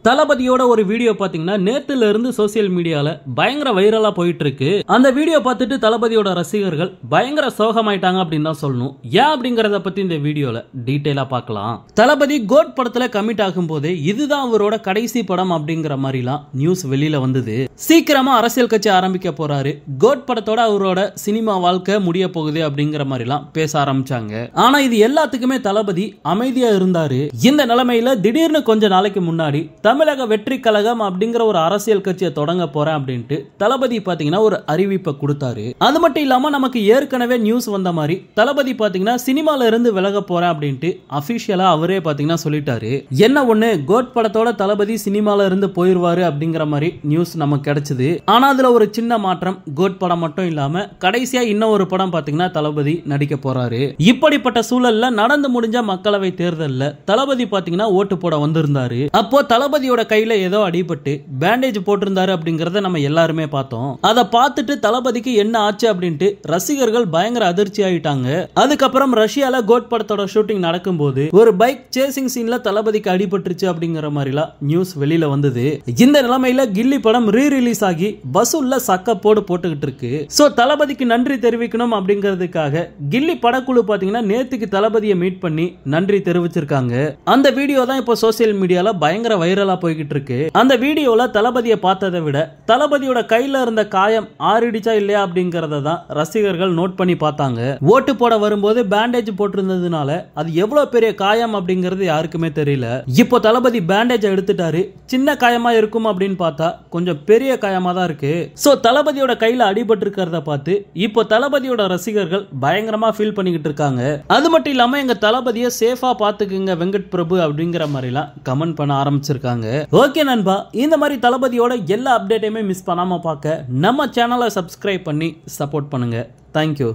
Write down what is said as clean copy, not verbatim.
தளபதியோட ஒரு வீடியோ பாத்தீங்கன்னா நேத்துல இருந்து சோசியல் மீடியால பயங்கர வைரலா போயிட்டு இருக்கு. அந்த வீடியோ பார்த்துட்டு தளபதியோட ரசிகர்கள் பயங்கர சோகமாயிட்டாங்க அப்படின்னு தான் சொல்லணும். ஏன் அப்படிங்கறத பத்தி இந்த வீடியோல டீடைலா பார்க்கலாம். தளபதி கோட் படத்துல கமிட் ஆகும் போதே இதுதான் அவரோட கடைசி படம் அப்படிங்கிற மாதிரிலாம் நியூஸ் வெளியில வந்தது. சீக்கிரமா அரசியல் கட்சி ஆரம்பிக்க போறாரு, கோட் படத்தோட அவரோட சினிமா வாழ்க்கை முடிய போகுது அப்படிங்கிற மாதிரிலாம் பேச ஆரம்பிச்சாங்க. ஆனா இது எல்லாத்துக்குமே தளபதி அமைதியா இருந்தாரு. இந்த நிலைமையில திடீர்னு கொஞ்ச நாளைக்கு முன்னாடி தமிழக வெற்றி கழகம் அப்படிங்கிற ஒரு அரசியல் கட்சியை தொடங்க போறேன் அப்படின்ட்டு தளபதி பாத்தீங்கன்னா ஒரு அறிவிப்பை கொடுத்தாரு. அது மட்டும் இல்லாம நமக்கு ஏற்கனவே நியூஸ் வந்த மாதிரி தளபதி பாத்தீங்கன்னா சினிமால இருந்து விலக போறேன் அப்படின்ட்டு அபிஷியலா அவரே பாத்தீங்கன்னா சொல்லிட்டாரு. என்ன ஒண்ணு, கோட் படத்தோட தளபதி சினிமால இருந்து போயிருவாரு அப்படிங்கிற மாதிரி நியூஸ் நமக்கு கிடைச்சது. ஆனா அதுல ஒரு சின்ன மாற்றம், கோட் படம் மட்டும் இல்லாம கடைசியா இன்னும் ஒரு படம் பாத்தீங்கன்னா தளபதி நடிக்க போறாரு. இப்படிப்பட்ட சூழல்ல நடந்து முடிஞ்ச மக்களவை தேர்தல்ல தளபதி பாத்தீங்கன்னா ஓட்டு போட வந்திருந்தாரு. அப்போ தளபதியோட கையில ஏதோ அடிபட்டு பேண்டேஜ் போட்டிருந்தாரு அப்படிங்கறத நம்ம எல்லாருமே பார்த்தோம். அதை பார்த்துட்டு தளபதிக்கு என்ன ஆச்சு அப்படின்ட்டு ரசிகர்கள் பயங்கர அதிர்ச்சி ஆயிட்டாங்க. அதுக்கப்புறம் ரஷ்யால கோட் படத்தோட ஷூட்டிங் நடக்கும்போது ஒரு பைக் சேசிங் சீன்ல தளபதிக்கு அடிபட்டுருச்சு அப்படிங்கிற மாதிரிலாம் நியூஸ் வெளியில வந்தது. இந்த நிலைமையில கில்லி படம் ரீ ரிலீஸ் ஆகி வசூல்ல சக்கப்போடு போட்டுக்கிட்டு இருக்கு. சோ தளபதிக்கு நன்றி தெரிவிக்கணும் அப்படிங்கிறதுக்காக கில்லி படக்குழு பாத்தீங்கன்னா நேத்துக்கு தளபதியை மீட் பண்ணி நன்றி தெரிவிச்சிருக்காங்க. அந்த வீடியோ தான் இப்போ சோசியல் மீடியால பயங்கர வைரலா போய்கிட்டு இருக்கு. அந்த வீடியோல தளபதியை பார்த்ததை விட தளபதியோட கையில இருந்த காயம் ஆறிடுச்சா இல்லையா அப்படிங்கறத தான் ரசிகர்கள் நோட் பண்ணி பார்த்தாங்க. ஓட்டு போட வரும்போது பேண்டேஜ் போட்டிருந்ததுனால அது எவ்வளவு பெரிய காயம் அப்படிங்கிறது யாருக்குமே தெரியல. இப்போ தளபதி பேண்டேஜ் எடுத்துட்டாரு. சின்ன காயமா இருக்கும் அப்படின்னு பார்த்தா கொஞ்சம் பெரிய காயமா தான் இருக்கு. சோ தளபதியோட கையில அடிபட்டு இருக்கிறத பார்த்து இப்போ தளபதியோட ரசிகர்கள் பயங்கரமா ஃபீல் பண்ணிக்கிட்டு இருக்காங்க. அது மட்டும் இல்லாம எங்க தளபதியை சேஃபா பாத்துக்குங்க வெங்கட் பிரபு அப்படிங்கிற மாதிரிலாம் கமெண்ட் பண்ண ஆரம்பிச்சிருக்காங்க. ஓகே நண்பா, இந்த மாதிரி தளபதியோட எல்லா அப்டேட்டையுமே மிஸ் பண்ணாம பார்க்க நம்ம சேனலை சப்ஸ்கிரைப் பண்ணி சப்போர்ட் பண்ணுங்க. தேங்க்யூ.